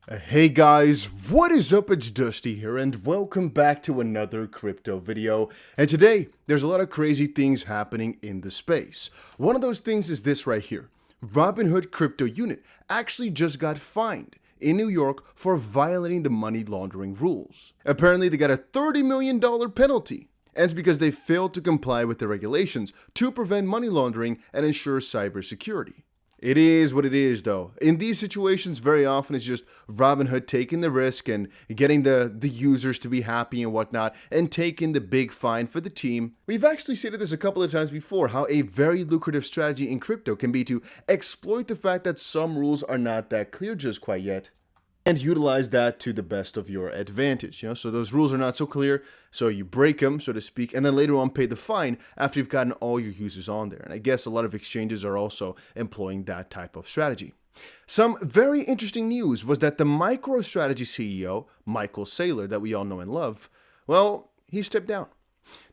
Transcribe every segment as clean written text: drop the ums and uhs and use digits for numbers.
Hey guys, what is up? It's Dusty here and welcome back to another crypto video. And today, there's a lot of crazy things happening in the space. One of those things is this right here. Robinhood crypto unit actually just got fined in New York for violating the money laundering rules. Apparently, they got a $30 million penalty. And it's because they failed to comply with the regulations to prevent money laundering and ensure cybersecurity. It is what it is, though. In these situations, very often it's just Robinhood taking the risk and getting the users to be happy and whatnot, and taking the big fine for the team. We've actually stated this a couple of times before, how a very lucrative strategy in crypto can be to exploit the fact that some rules are not that clear just quite yet, and utilize that to the best of your advantage. So those rules are not so clear, so you break them, so to speak, and then later on pay the fine after you've gotten all your users on there. And I guess a lot of exchanges are also employing that type of strategy. Some very interesting news was that the Microstrategy CEO, Michael Saylor, that we all know and love, well, he stepped down.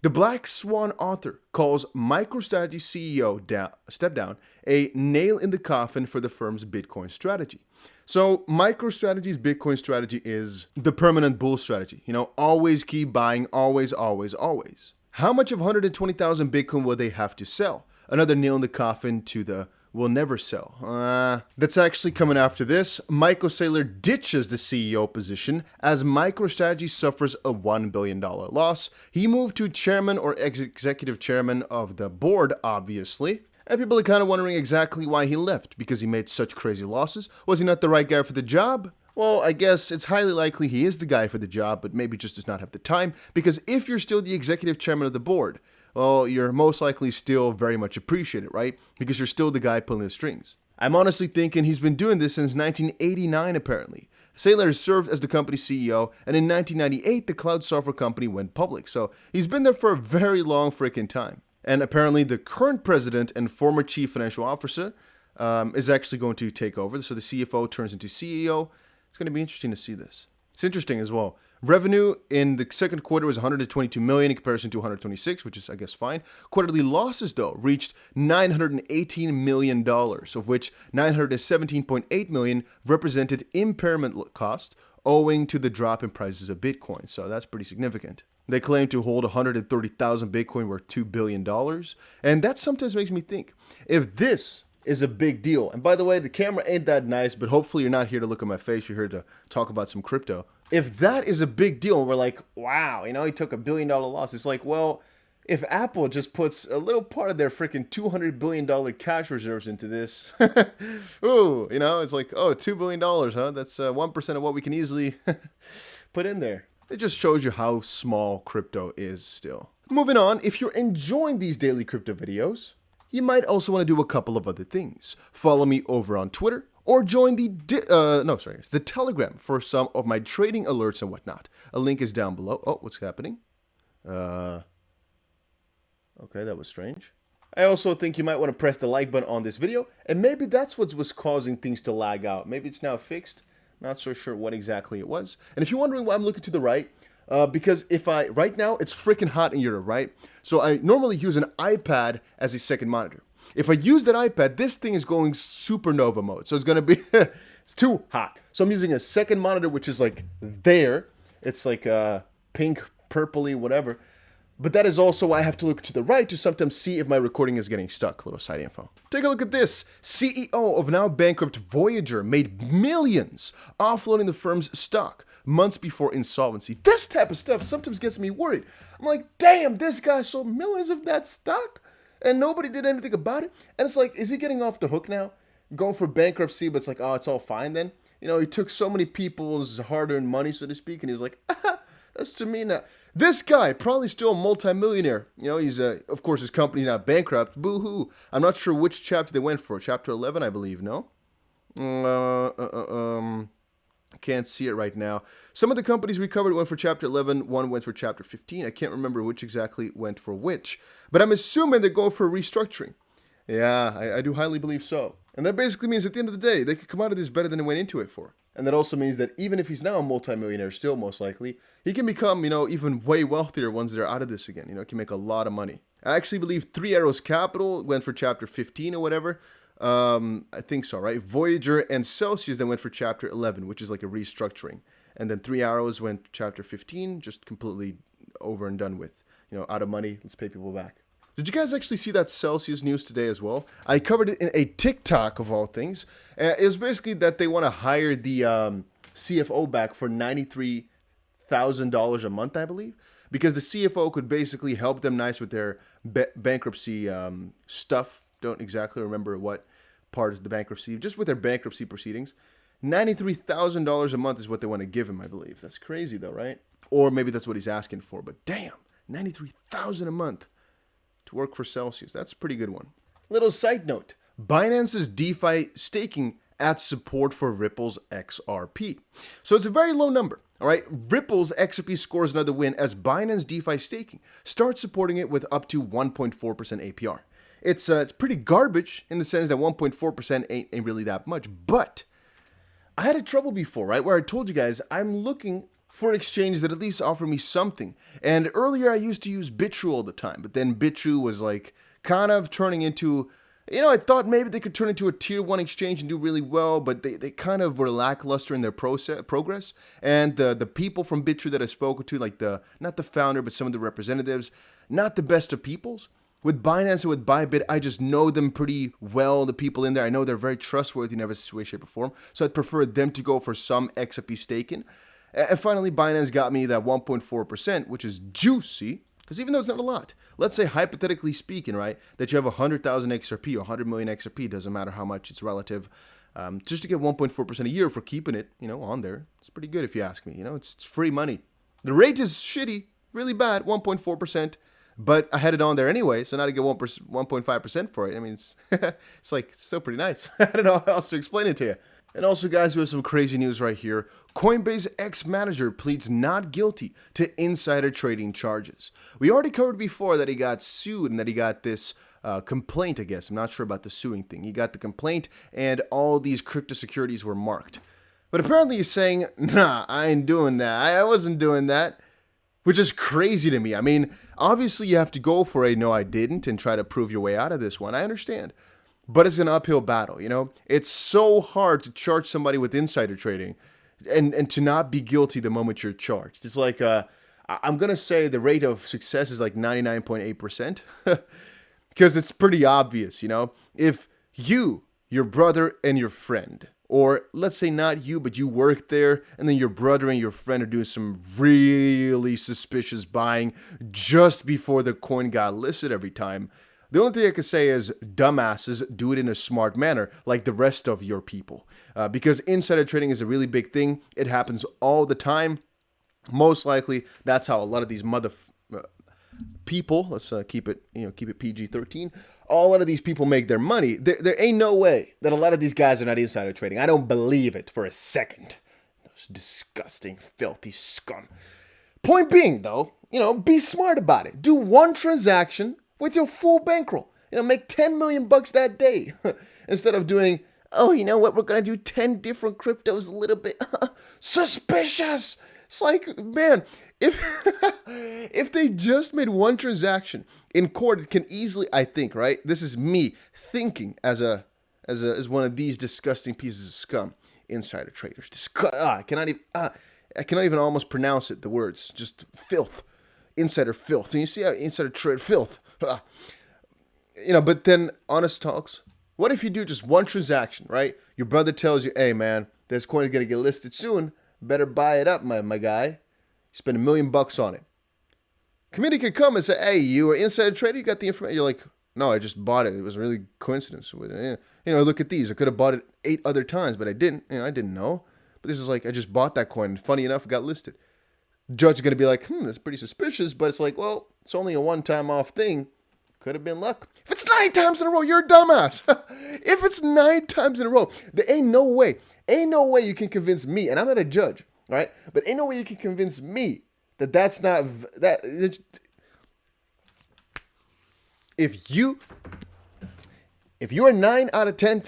The Black Swan author calls Microstrategy CEO step down a nail in the coffin for the firm's Bitcoin strategy. So Microstrategy's Bitcoin strategy is the permanent bull strategy. Always keep buying, always, always, always. How much of 120,000 Bitcoin will they have to sell? Another nail in the coffin to the will never sell. That's actually coming after this. Michael Saylor ditches the CEO position as MicroStrategy suffers a $1 billion loss. He moved to chairman or executive chairman of the board, obviously. And people are kind of wondering exactly why he left, because he made such crazy losses. Was he not the right guy for the job? Well, I guess it's highly likely he is the guy for the job, but maybe just does not have the time, because if you're still the executive chairman of the board, well, you're most likely still very much appreciated, right? Because you're still the guy pulling the strings. I'm honestly thinking he's been doing this since 1989, apparently. Saylor served as the company's CEO, and in 1998, the cloud software company went public, so he's been there for a very long freaking time. And apparently the current president and former chief financial officer is actually going to take over. So the CFO turns into CEO. It's going to be interesting to see this. It's interesting as well. Revenue in the second quarter was 122 million in comparison to 126, which is, I guess, fine. Quarterly losses, though, reached $918 million, of which 917.8 million represented impairment cost owing to the drop in prices of Bitcoin. So that's pretty significant. They claim to hold 130,000 Bitcoin worth $2 billion. And that sometimes makes me think, if this is a big deal, and by the way, the camera ain't that nice, but hopefully you're not here to look at my face, you're here to talk about some crypto. If that is a big deal, we're like, wow, he took $1 billion loss. It's like, well, if Apple just puts a little part of their freaking $200 billion cash reserves into this, ooh, it's like, oh, $2 billion, huh? That's 1% of what we can easily put in there. It just shows you how small crypto is still. Moving on, if you're enjoying these daily crypto videos, you might also want to do a couple of other things. Follow me over on Twitter, or join the Telegram for some of my trading alerts and whatnot. A link is down below. Oh, what's happening? Okay, that was strange. I also think you might want to press the like button on this video, and maybe that's what was causing things to lag out. Maybe it's now fixed. Not so sure what exactly it was. And if you're wondering why I'm looking to the right, because right now it's freaking hot in Europe, right? So I normally use an iPad as a second monitor. If I use that iPad, this thing is going supernova mode. So it's going to be, it's too hot. So I'm using a second monitor, which is like there. It's like pink, purpley, whatever. But that is also why I have to look to the right to sometimes see if my recording is getting stuck. Little side info. Take a look at this. CEO of now bankrupt Voyager made millions offloading the firm's stock months before insolvency. This type of stuff sometimes gets me worried. I'm like, damn, this guy sold millions of that stock and nobody did anything about it. And it's like, is he getting off the hook now? Going for bankruptcy, but it's like, oh, it's all fine then? He took so many people's hard-earned money, so to speak, and he's like, that's to me now. This guy, probably still a multimillionaire. He's, of course, his company's not bankrupt. Boo-hoo. I'm not sure which chapter they went for. Chapter 11, I believe, no? Can't see it right now. Some of the companies we covered went for Chapter 11. One went for Chapter 15. I can't remember which exactly went for which. But I'm assuming they're going for restructuring. Yeah, I do highly believe so. And that basically means at the end of the day, they could come out of this better than they went into it for. And that also means that even if he's now a multimillionaire still, most likely, he can become, even way wealthier once they're out of this again. Can make a lot of money. I actually believe Three Arrows Capital went for Chapter 15 or whatever. I think so, right? Voyager and Celsius then went for Chapter 11, which is like a restructuring. And then 3 Arrows went Chapter 15, just completely over and done with. Out of money, let's pay people back. Did you guys actually see that Celsius news today as well? I covered it in a TikTok of all things. It was basically that they want to hire the CFO back for $93,000 a month, I believe. Because the CFO could basically help them nice with their bankruptcy stuff. Don't exactly remember what part is the bankruptcy, just with their bankruptcy proceedings. $93,000 a month is what they want to give him, I believe. That's crazy though, right? Or maybe that's what he's asking for, but damn, $93,000 a month to work for Celsius. That's a pretty good one. Little side note, Binance's DeFi staking adds support for Ripple's XRP. So it's a very low number, all right? Ripple's XRP scores another win as Binance DeFi staking starts supporting it with up to 1.4% APR. It's pretty garbage in the sense that 1.4% ain't really that much, but I had a trouble before, right? Where I told you guys I'm looking for exchanges that at least offer me something. And earlier I used to use Bitrue all the time, but then Bitrue was like kind of turning into, I thought maybe they could turn into a tier 1 exchange and do really well, but they kind of were lackluster in their progress. And the people from Bitrue that I spoke to, like not the founder, but some of the representatives, not the best of peoples. With Binance and with Bybit, I just know them pretty well, the people in there. I know they're very trustworthy in every way, shape, or form. So I'd prefer them to go for some XRP staking. And finally, Binance got me that 1.4%, which is juicy, because even though it's not a lot, let's say hypothetically speaking, right, that you have 100,000 XRP or 100 million XRP, doesn't matter how much it's relative, just to get 1.4% a year for keeping it, on there, it's pretty good if you ask me. It's free money. The rate is shitty, really bad, 1.4%. But I had it on there anyway, so now to get 1.5% for it, I mean, it's it's still pretty nice. I don't know how else to explain it to you. And also, guys, we have some crazy news right here. Coinbase X Manager pleads not guilty to insider trading charges. We already covered before that he got sued and that he got this complaint, I guess. I'm not sure about the suing thing. He got the complaint and all these crypto securities were marked. But apparently he's saying, nah, I ain't doing that. I wasn't doing that. Which is crazy to me. I mean, obviously you have to go for a no, I didn't and try to prove your way out of this one. I understand. But it's an uphill battle, It's so hard to charge somebody with insider trading and to not be guilty the moment you're charged. It's like, I'm going to say the rate of success is like 99.8% because it's pretty obvious, If you, your brother, and your friend, or let's say not you, but you work there, and then your brother and your friend are doing some really suspicious buying just before the coin got listed every time. The only thing I can say is dumbasses do it in a smart manner, like the rest of your people. Because insider trading is a really big thing. It happens all the time. Most likely, that's how a lot of these people, let's keep it PG-13. A lot of these people make their money. There ain't no way that a lot of these guys are not insider trading. I don't believe it for a second. Those disgusting, filthy scum. Point being, though, be smart about it. Do one transaction with your full bankroll. Make 10 million bucks that day instead of doing, we're going to do 10 different cryptos a little bit. Suspicious. It's like, man, if they just made one transaction in court, it can easily, I think, right? This is me thinking as one of these disgusting pieces of scum, insider traders. I cannot even almost pronounce it. The words, just filth, insider filth. And you see how insider trade filth. But then honest talks. What if you do just one transaction, right? Your brother tells you, hey man, this coin is gonna get listed soon. Better buy it up, my guy. You spend $1 million on it. Committee could come and say, hey, you were insider trader, you got the information. You're like, no, I just bought it. It was a really coincidence. Look at these. I could have bought it 8 other times, but I didn't. I didn't know. But this is like, I just bought that coin. Funny enough, it got listed. Judge is going to be like, that's pretty suspicious. But it's like, well, it's only a one-time off thing. Could have been luck. If it's 9 times in a row, you're a dumbass. If it's 9 times in a row, there ain't no way you can convince me, and I'm not a judge, all right? But ain't no way you can convince me that that's not, if you are 9 out of 10,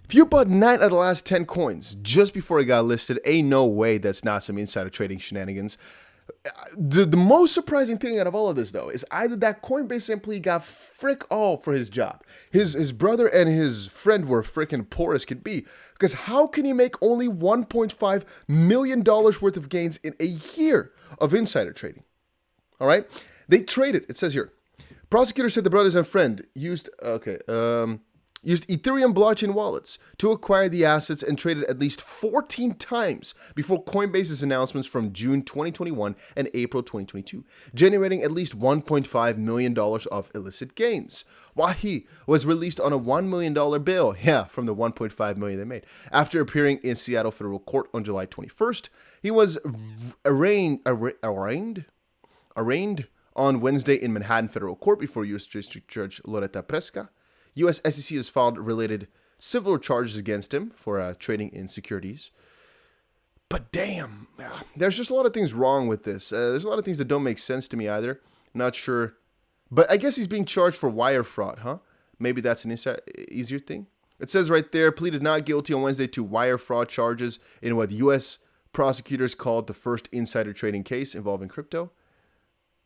if you bought 9 out of the last 10 coins just before it got listed, ain't no way that's not some insider trading shenanigans. The most surprising thing out of all of this, though, is either that Coinbase employee got frick all for his job. His brother and his friend were frickin' poor as could be. Because how can he make only $1.5 million worth of gains in a year of insider trading? All right? They traded, it says here. Prosecutor said the brothers and friend used Ethereum blockchain wallets to acquire the assets and traded at least 14 times before Coinbase's announcements from June 2021 and April 2022, generating at least $1.5 million of illicit gains. Wahi was released on a $1 million bail, from the $1.5 million they made. After appearing in Seattle federal court on July 21st, he was arraigned on Wednesday in Manhattan federal court before U.S. District Judge Loretta Preska. U.S. SEC has filed related civil charges against him for trading in securities. But damn, there's just a lot of things wrong with this. There's a lot of things that don't make sense to me either. Not sure. But I guess he's being charged for wire fraud, huh? Maybe that's an easier thing. It says right there, pleaded not guilty on Wednesday to wire fraud charges in what U.S. prosecutors called the first insider trading case involving crypto.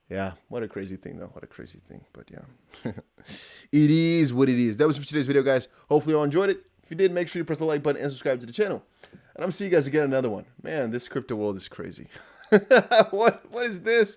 Yeah, what a crazy thing, though. What a crazy thing. But yeah, it is what it is. That was for today's video, guys. Hopefully you all enjoyed it. If you did, make sure you press the like button and subscribe to the channel. And I'm going to see you guys again in another one. Man, this crypto world is crazy. What is this?